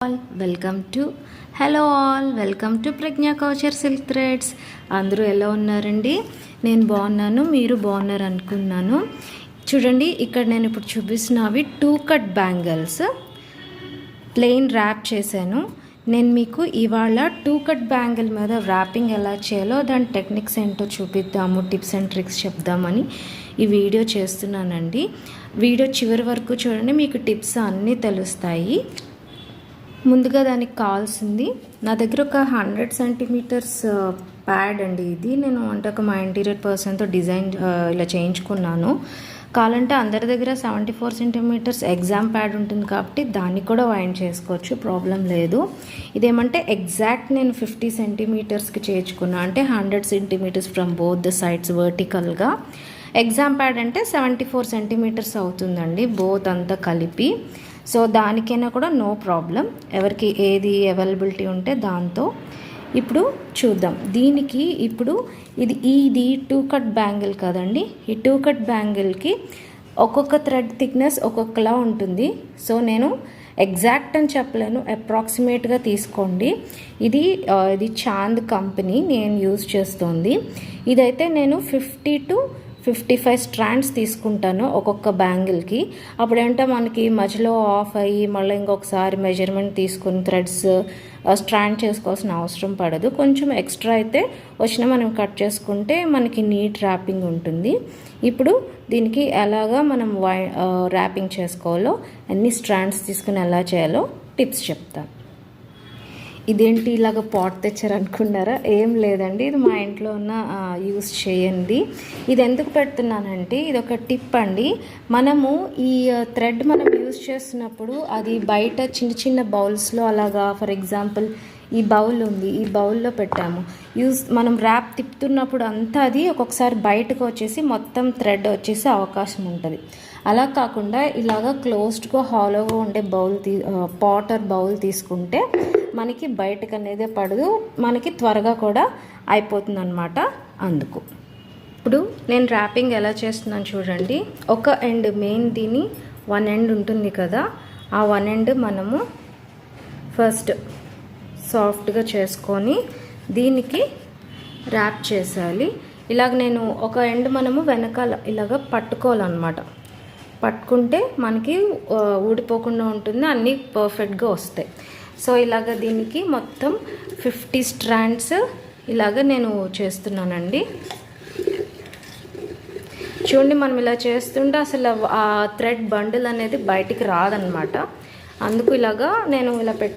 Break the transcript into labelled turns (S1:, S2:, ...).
S1: Welcome to welcome to Pragya couture silk threads. అందరూ ఎలా ఉన్నారండి? నేను బాగున్నాను, మీరు బాగున్నారు అనుకున్నాను. చూడండి, ఇక్కడ నేను ఇప్పుడు చూపిస్తున్నవి 2 కట్ బ్యాంగిల్స్ ప్లెయిన్ ర్యాప్ చేశాను. నేను మీకు ఇవాళ 2 కట్ బ్యాంగిల్ మీద ర్యాపింగ్ ఎలా చేయాలో దాని టెక్నిక్స్ ఏంటో చూపిద్దాము, టిప్స్ అండ్ ట్రిక్స్ చెప్దామని ఈ వీడియో చేస్తున్నానండి. వీడియో చివరి వరకు చూడండి, మీకు టిప్స్ అన్నీ తెలుస్తాయి. ముందుగా దానికి కావాల్సింది, నా దగ్గర ఒక 100 సెంటీమీటర్స్ ప్యాడ్ అండి. ఇది నేను అంటే ఒక మా ఇంటీరియర్ పర్సన్తో డిజైన్ ఇలా చేయించుకున్నాను. కావాలంటే అందరి దగ్గర 74 సెంటీమీటర్స్ ఎగ్జామ్ ప్యాడ్ ఉంటుంది కాబట్టి దాన్ని కూడా వైండ్ చేసుకోవచ్చు, ప్రాబ్లం లేదు. ఇదేమంటే ఎగ్జాక్ట్ నేను 50 సెంటీమీటర్స్కి చేయించుకున్నాను, అంటే 100 centimetres from both the sides వర్టికల్గా. ఎగ్జామ్ ప్యాడ్ అంటే 74 సెంటీమీటర్స్ అవుతుందండి, బోత్ అంతా కలిపి. సో దానికైనా కూడా నో ప్రాబ్లం, ఎవరికి ఏది అవైలబిలిటీ ఉంటే దాంతో. ఇప్పుడు చూద్దాం దీనికి. ఇప్పుడు ఇది 2 కట్ బ్యాంగిల్ కదండి. ఈ 2 కట్ బ్యాంగిల్కి ఒక్కొక్క థ్రెడ్ థిక్నెస్ ఒక్కొక్కలా ఉంటుంది. సో నేను ఎగ్జాక్ట్ అని చెప్పలేను, అప్రాక్సిమేట్గా తీసుకోండి. ఇది చాంద్ కంపెనీ నేను యూజ్ చేస్తుంది. ఇదైతే నేను 50 to 55 స్ట్రాండ్స్ తీసుకుంటాను ఒక్కొక్క బ్యాంగిల్కి. అప్పుడేంటో మనకి మధ్యలో ఆఫ్ అయ్యి మళ్ళీ ఇంకొకసారి మెజర్మెంట్ తీసుకుని థ్రెడ్స్ స్ట్రాండ్ చేసుకోవాల్సిన అవసరం పడదు. కొంచెం ఎక్స్ట్రా అయితే వచ్చినా మనం కట్ చేసుకుంటే మనకి నీట్ ర్యాపింగ్ ఉంటుంది. ఇప్పుడు దీనికి ఎలాగా మనం ర్యాపింగ్ చేసుకోవాలో, అన్ని స్ట్రాండ్స్ తీసుకుని ఎలా చేయాలో టిప్స్ చెప్తాను. ఇదేంటి ఇలాగ పాట్ తెచ్చారనుకున్నారా? ఏం లేదండి, ఇది మా ఇంట్లో ఉన్న యూస్ చేయండి. ఇది ఎందుకు పెడుతున్నానంటే ఇది ఒక టిప్ అండి. మనము ఈ థ్రెడ్ మనం యూస్ చేస్తున్నప్పుడు అది బయట చిన్న చిన్న బౌల్స్లో అలాగా, ఫర్ ఎగ్జాంపుల్ ఈ బౌల్ ఉంది, ఈ బౌల్లో పెట్టాము. మనం ర్యాప్ తిప్పుతున్నప్పుడు అంతా అది ఒక్కొక్కసారి బయటకు వచ్చేసి మొత్తం థ్రెడ్ వచ్చేసే అవకాశం ఉంటుంది. అలా కాకుండా ఇలాగ క్లోజ్డ్గా హాలోగా ఉండే పాటర్ బౌల్ తీసుకుంటే మనకి బయటకు అనేది పడదు, మనకి త్వరగా కూడా అయిపోతుంది అన్నమాట. అందుకు ఇప్పుడు నేను ర్యాపింగ్ ఎలా చేస్తున్నాను చూడండి. ఒక ఎండ్ మెయిన్ దీని 1 ఎండ్ ఉంటుంది కదా, ఆ 1 ఎండ్ మనము ఫస్ట్ సాఫ్ట్గా చేసుకొని దీనికి ర్యాప్ చేసేయాలి. ఇలాగ నేను ఒక ఎండ్ మనము వెనకాల ఇలాగ పట్టుకోవాలన్నమాట. పట్టుకుంటే మనకి ఊడిపోకుండా ఉంటుంది, అన్నీ పర్ఫెక్ట్గా వస్తాయి. సో ఇలాగ దీనికి మొత్తం 50 స్ట్రాండ్స్ ఇలాగ నేను చేస్తున్నానండి. చూడండి, మనం ఇలా చేస్తుంటే అసలు ఆ థ్రెడ్ బండిల్ అనేది బయటికి రాదనమాట. అందుకు ఇలాగా నేను ఇలా